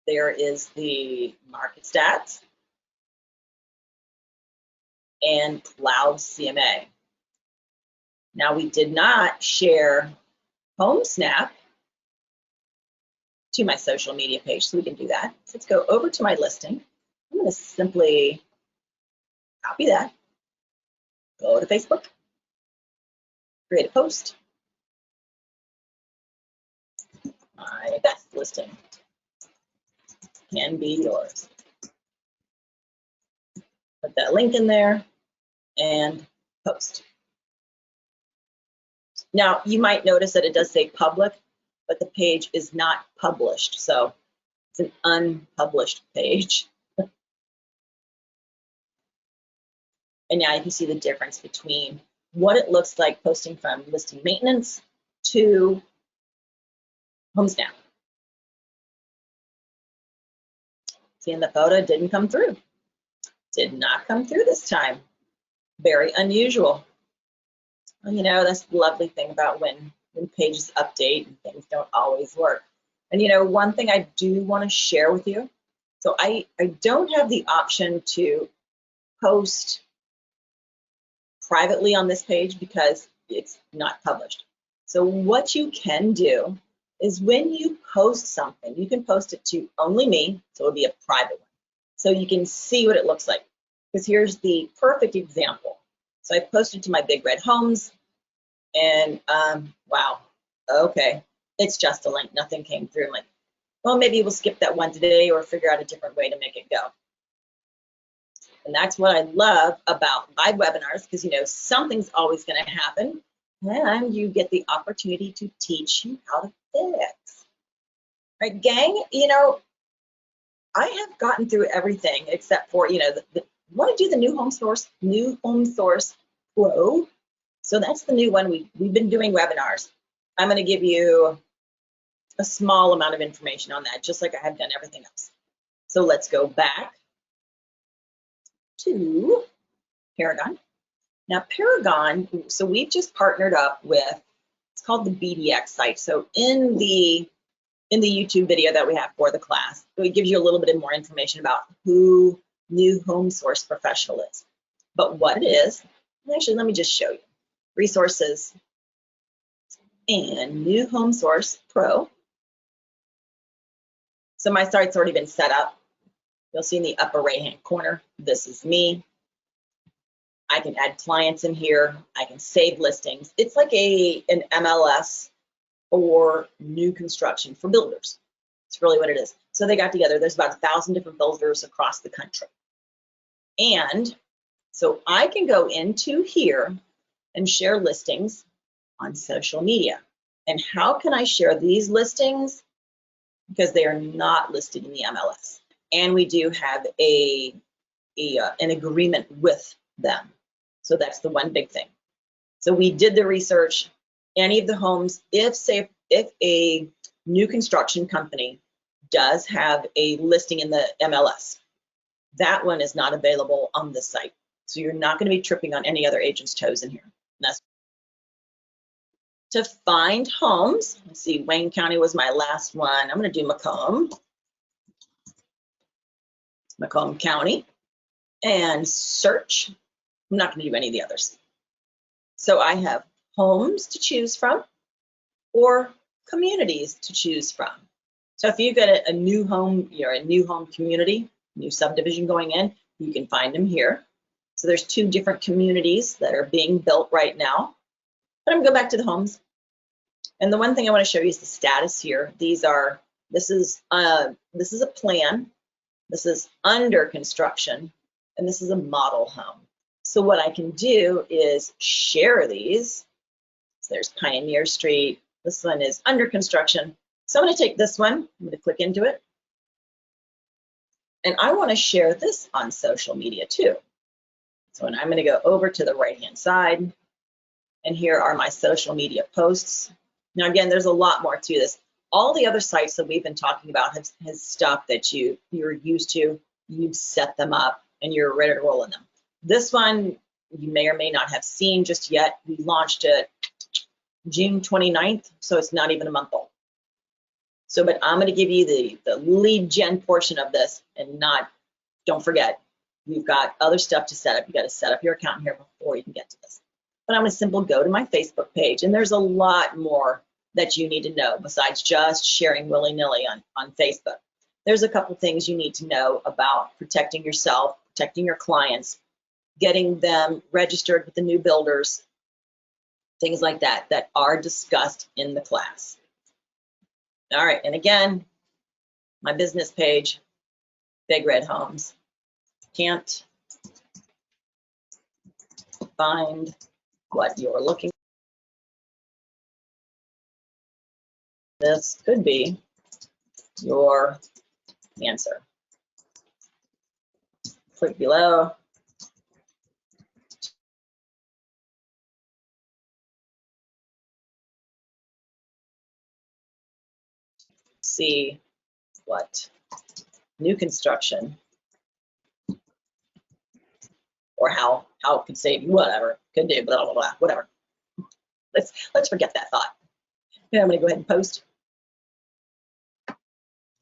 There is the market stats and Cloud CMA. Now we did not share HomeSnap to my social media page, so we can do that. So let's go over to my listing. I'm going to simply copy that, go to Facebook, create a post, my best listing can be yours. Put that link in there and post. Now, you might notice that it does say public, but the page is not published, so it's an unpublished page. And now you can see the difference between what it looks like posting from listing maintenance to HomeSnap. Seeing the photo didn't come through. Did not come through this time. Very unusual. Well, you know, that's the lovely thing about when pages update and things don't always work. And you know, one thing I do want to share with you, so I don't have the option to post privately on this page because it's not published. So what you can do is when you post something, you can post it to only me, so it'll be a private one. So you can see what it looks like. Because here's the perfect example. So I posted to my Big Red Homes, and wow, okay, it's just a link, nothing came through. I'm like, well, maybe we'll skip that one today or figure out a different way to make it go. And that's what I love about live webinars, because you know, something's always gonna happen, and you get the opportunity to teach you how to fix. Right, gang, you know, I have gotten through everything except for, you know, want to do the new HomeSource Pro. So that's the new one. We've been doing webinars. I'm going to give you a small amount of information on that, just like I have done everything else. So let's go back to Paragon. Now Paragon, so we've just partnered up with, it's called the BDX site. So in the YouTube video that we have for the class, it gives you a little bit more information about who New HomeSource Professional is. But what it is, actually, let me just show you. Resources and New HomeSource Pro. So my site's already been set up. You'll see in the upper right-hand corner, this is me. I can add clients in here. I can save listings. It's like an MLS or new construction for builders. It's really what it is. So they got together. There's about 1,000 different builders across the country. And so I can go into here and share listings on social media. And how can I share these listings? Because they are not listed in the MLS. And we do have an agreement with them. So that's the one big thing. So we did the research. Any of the homes, if a new construction company does have a listing in the MLS, that one is not available on this site. So you're not going to be tripping on any other agent's toes in here. That's to find homes. Let's see, Wayne County was my last one. I'm going to do Macomb County, and search. I'm not going to do any of the others. So I have homes to choose from or communities to choose from. So if you've got a new home, you're a new home community, new subdivision going in, you can find them here. So there's 2 different communities that are being built right now. But I'm gonna go back to the homes. And the one thing I want to show you is the status here. This is a plan. This is under construction, and this is a model home. So what I can do is share these. So there's Pioneer Street. This one is under construction. So I'm going to take this one. I'm going to click into it. And I want to share this on social media too. So I'm going to go over to the right-hand side. And here are my social media posts. Now, again, there's a lot more to this. All the other sites that we've been talking about has stuff that you're used to. You've set them up and you're ready to roll in them. This one you may or may not have seen just yet. We launched it June 29th, so it's not even a month old. So, but I'm going to give you the lead gen portion of this, and don't forget, you've got other stuff to set up. You got to set up your account here before you can get to this. But I'm going to simply go to my Facebook page, and there's a lot more that you need to know besides just sharing willy-nilly on Facebook. There's a couple things you need to know about protecting yourself, protecting your clients, getting them registered with the new builders, things like that are discussed in the class. All right, and again, my business page, Big Red Homes. Can't find what you're looking for. This could be your answer. Click below. See what new construction or how it could save you, whatever, could do, blah, blah, blah, whatever. Let's forget that thought. Yeah, I'm gonna go ahead and post.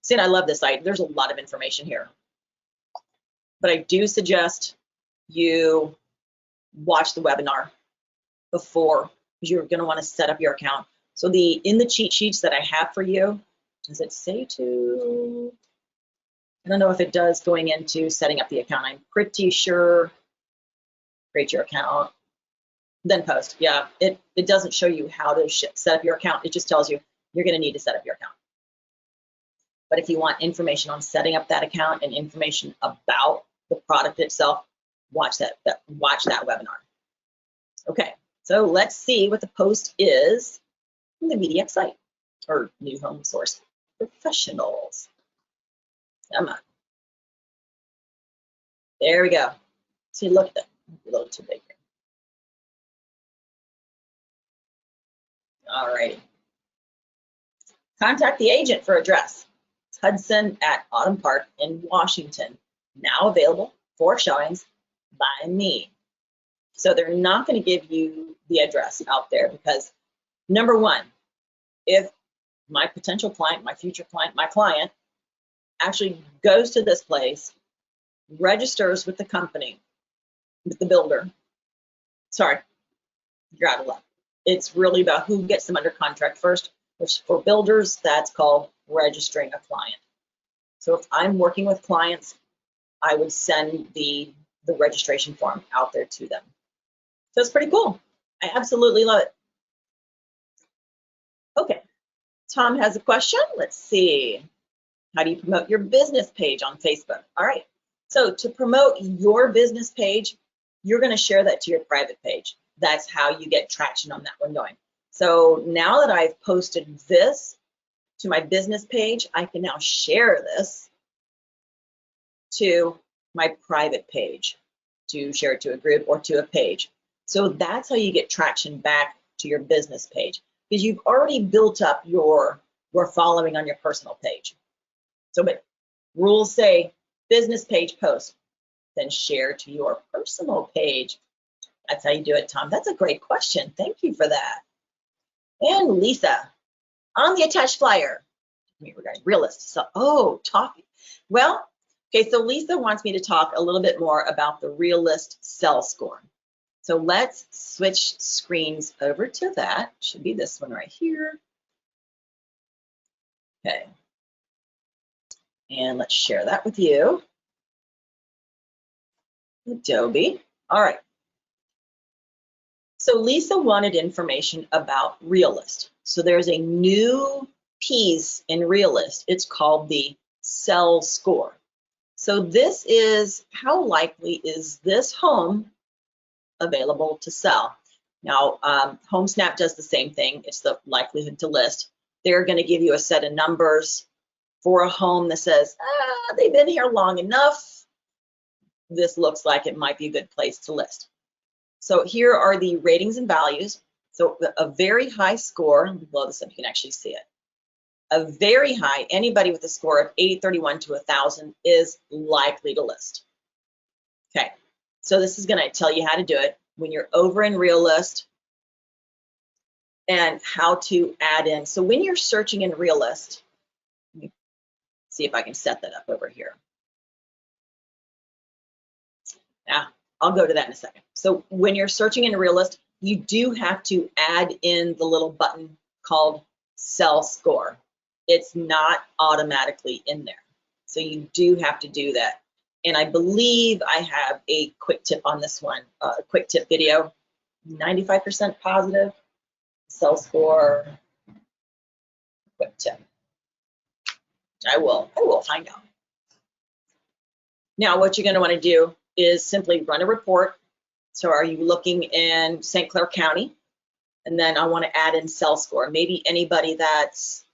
See, and I love this site. There's a lot of information here. But I do suggest you watch the webinar before, because you're gonna wanna set up your account. So in the cheat sheets that I have for you, does it say to, I don't know if it does going into setting up the account. I'm pretty sure, create your account, then post. Yeah, it doesn't show you how to set up your account. It just tells you you're gonna need to set up your account. But if you want information on setting up that account and information about the product itself, watch that webinar. Okay, so let's see what the post is from the VDX site, or New Home Source Professionals. Come on. There we go. See, look at that. A little too big here. All righty. Contact the agent for address. It's Hudson at Autumn Park in Washington. Now available for showings by me. So they're not going to give you the address out there because, number one, if my potential client, my future client, my client actually goes to this place, registers with the company, with the builder, sorry, you're out of luck. It's really about who gets them under contract first, which for builders, that's called registering a client. So if I'm working with clients, I would send the registration form out there to them. So it's pretty cool. I absolutely love it. Okay, Tom has a question. Let's see. How do you promote your business page on Facebook? All right, so to promote your business page, you're going to share that to your private page. That's how you get traction on that one going. So now that I've posted this to my business page, I can now share this to my private page, to share it to a group or to a page. So that's how you get traction back to your business page, because you've already built up your following on your personal page. So, but rules say business page post, then share to your personal page. That's how you do it, Tom. That's a great question. Thank you for that. And Lisa, on the attached flyer, regarding realist. So, oh, talking. Well, okay, so Lisa wants me to talk a little bit more about the realist sell score. So let's switch screens over to that. Should be this one right here. Okay. And let's share that with you. Adobe. All right. So Lisa wanted information about Realist. So there's a new piece in Realist. It's called the Sell Score. So this is how likely is this home available to sell. Now, HomeSnap does the same thing. It's the likelihood to list. They're going to give you a set of numbers for a home that says, they've been here long enough. This looks like it might be a good place to list. So here are the ratings and values. So a very high score, let me blow this up, you can actually see it. A very high, anybody with a score of 831 to 1,000 is likely to list. Okay, so this is going to tell you how to do it when you're over in Realist and how to add in. So when you're searching in Realist, let me see if I can set that up over here. Yeah, I'll go to that in a second. So when you're searching in Realist, you do have to add in the little button called Sell Score. It's not automatically in there. So you do have to do that. And I believe I have a quick tip on this one, a quick tip video, 95% positive, Sell Score, quick tip. I will find out. Now what you're going to want to do is simply run a report. So are you looking in St. Clair County? And then I want to add in Sell Score. Maybe anybody that's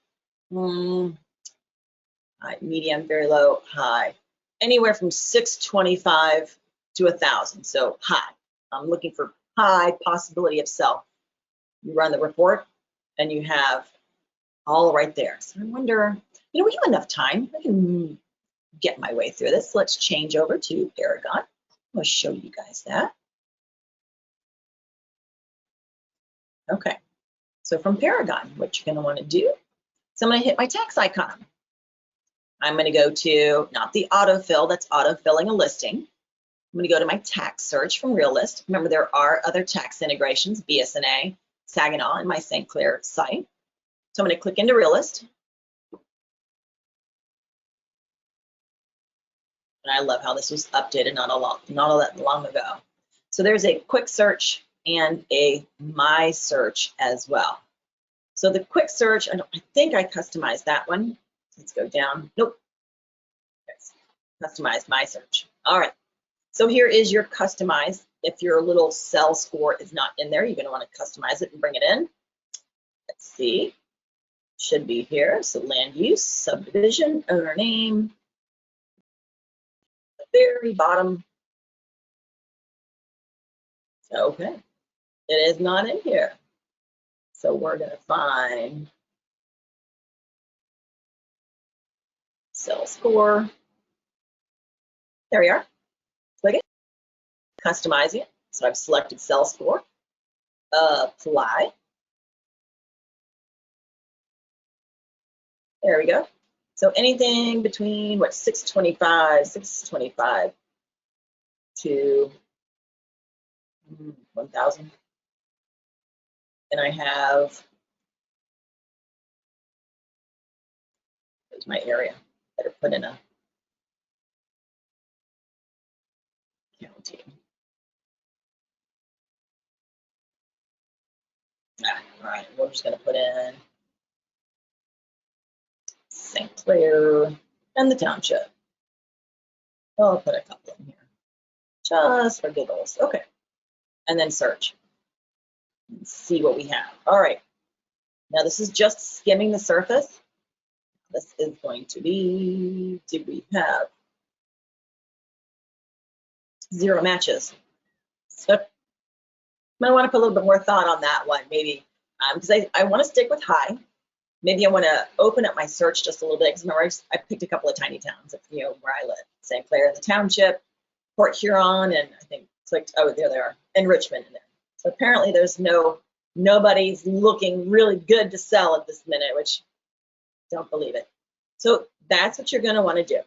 medium, very low, high. Anywhere from 625 to 1,000. So high. I'm looking for high possibility of sell. You run the report and you have all right there. So I wonder, we have enough time. I can get my way through this. Let's change over to Paragon. I'll show you guys that. Okay. So from Paragon, what you're going to want to do is I'm going to hit my tax icon. I'm going to go to, not the autofill, that's autofilling a listing. I'm going to go to my tax search from Realist. Remember, there are other tax integrations, BSNA, Saginaw, and my St. Clair site. So I'm going to click into Realist. And I love how this was updated not all that long ago. So there's a quick search and a my search as well. So the quick search, I think I customized that one. Let's go down. Nope. Yes. Customize my search. All right. So here is your customized. If your little Sell Score is not in there, you're going to want to customize it and bring it in. Let's see. Should be here. So land use, subdivision, owner name. The very bottom. Okay. It is not in here. So we're going to find Sell Score. There we are. Click it. Customizing it. So I've selected Sell Score. Apply. There we go. So anything between 625 to 1,000. And I have, there's my area. Better put in a county. All right, we're just going to put in St. Clair and the township. I'll put a couple in here, just for giggles. Okay, and then search. Let's see what we have. All right, now this is just skimming the surface. This is going to be, did we have 0 matches? So I'm going to want to put a little bit more thought on that one, maybe, because I want to stick with high. Maybe I want to open up my search just a little bit, because remember I picked a couple of tiny towns, where I live. St. Clair in the township, Port Huron, and I think clicked, oh, there they are, and Richmond in there. So apparently there's nobody's looking really good to sell at this minute, which don't believe it. So that's what you're going to want to do.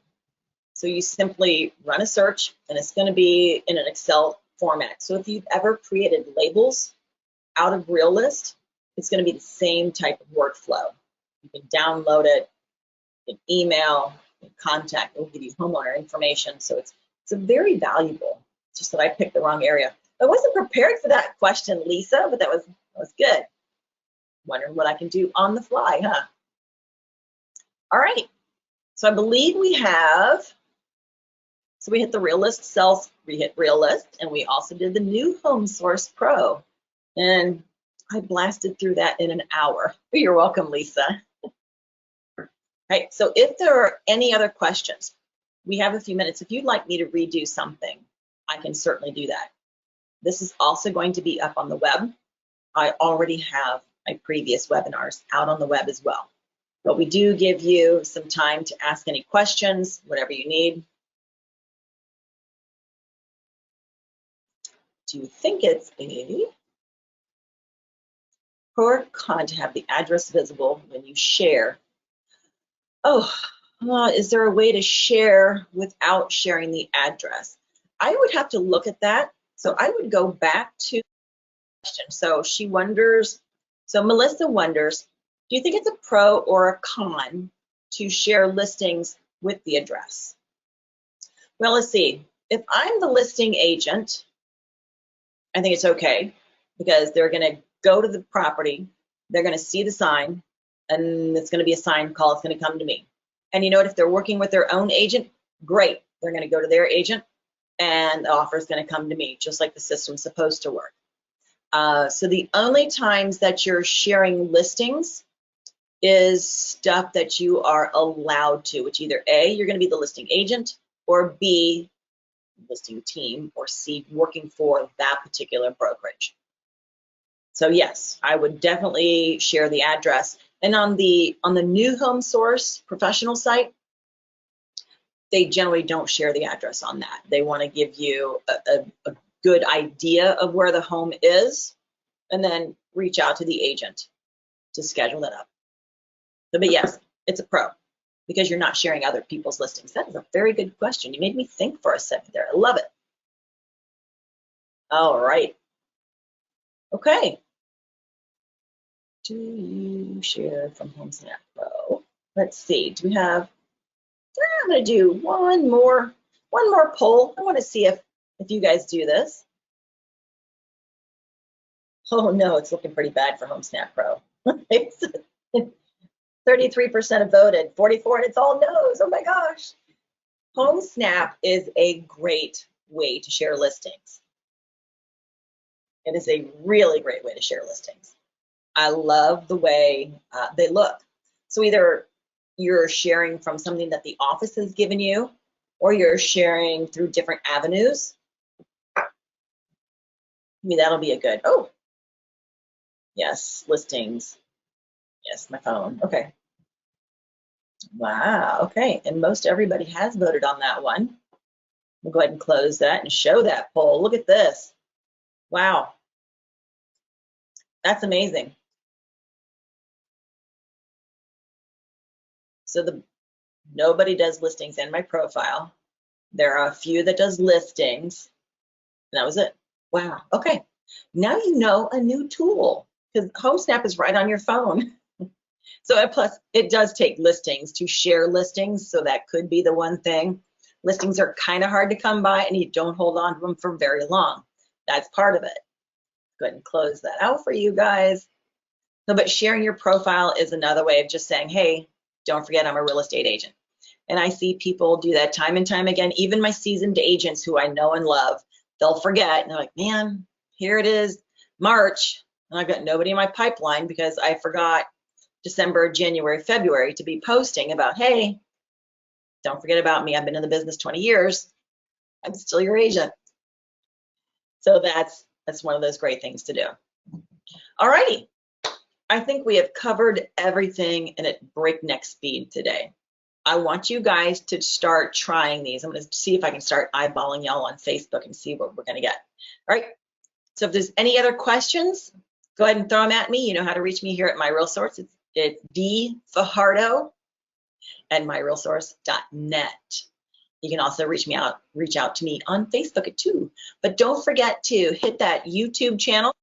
So you simply run a search, and it's going to be in an Excel format. So if you've ever created labels out of RealList, it's going to be the same type of workflow. You can download it, you can email, you can contact, it will give you homeowner information. So it's a very valuable. It's just that I picked the wrong area. I wasn't prepared for that question, Lisa, but that was good. Wondering what I can do on the fly, huh? All right. So I believe we have, so we hit the RealList cells, we hit RealList, and we also did the new HomeSource Pro. And I blasted through that in an hour. You're welcome, Lisa. Right, so if there are any other questions, we have a few minutes. If you'd like me to redo something, I can certainly do that. This is also going to be up on the web. I already have my previous webinars out on the web as well. But we do give you some time to ask any questions, whatever you need. Do you think it's a pro or con to have the address visible when you share? Oh, is there a way to share without sharing the address? I would have to look at that. So I would go back to the question. So she wonders, so Melissa wonders, do you think it's a pro or a con to share listings with the address? Well, let's see. If I'm the listing agent, I think it's okay because they're going to go to the property, they're going to see the sign, and it's going to be a sign call. It's going to come to me. And you know what? If they're working with their own agent, great. They're going to go to their agent, and the offer is going to come to me, just like the system's supposed to work. So the only times that you're sharing listings is stuff that you are allowed to, which either A, you're going to be the listing agent, or B, listing team, or C, working for that particular brokerage. So yes, I would definitely share the address. And on the new HomeSource professional site, they generally don't share the address on that. They want to give you a good idea of where the home is, and then reach out to the agent to schedule that up. But yes, it's a pro because you're not sharing other people's listings. That is a very good question. You made me think for a second there. I love it. All right. Okay. Do you share from HomeSnap Pro? Let's see. Do we have? I'm going to do one more poll. I want to see if you guys do this. Oh no, it's looking pretty bad for HomeSnap Pro. 33% have voted, 44%, it's all no's. Oh my gosh. HomeSnap is a great way to share listings. It is a really great way to share listings. I love the way they look. So either you're sharing from something that the office has given you, or you're sharing through different avenues. Maybe that'll be a good, oh, yes, listings. Yes, my phone, okay. Wow, okay, and most everybody has voted on that one. We'll go ahead and close that and show that poll. Look at this. Wow, that's amazing. So nobody does listings in my profile. There are a few that does listings. And that was it. Wow, okay. Now you know a new tool because HomeSnap is right on your phone. So plus it does take listings to share listings. So that could be the one thing. Listings are kind of hard to come by and you don't hold on to them for very long. That's part of it. Go ahead and close that out for you guys. So, but sharing your profile is another way of just saying, hey, don't forget I'm a real estate agent. And I see people do that time and time again. Even my seasoned agents who I know and love, they'll forget. And they're like, man, here it is, March. And I've got nobody in my pipeline because I forgot December, January, February to be posting about, hey, don't forget about me. I've been in the business 20 years. I'm still your agent. So that's one of those great things to do. All righty. I think we have covered everything and at breakneck speed today. I want you guys to start trying these. I'm going to see if I can start eyeballing y'all on Facebook and see what we're going to get. All right. So if there's any other questions, go ahead and throw them at me. You know how to reach me here at MiRealSource. It's dfajardo@mirealsource.net. You can also reach out to me on Facebook too. But don't forget to hit that YouTube channel,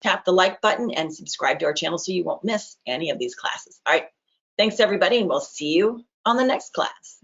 tap the like button, and subscribe to our channel so you won't miss any of these classes. All right, thanks everybody, and we'll see you on the next class.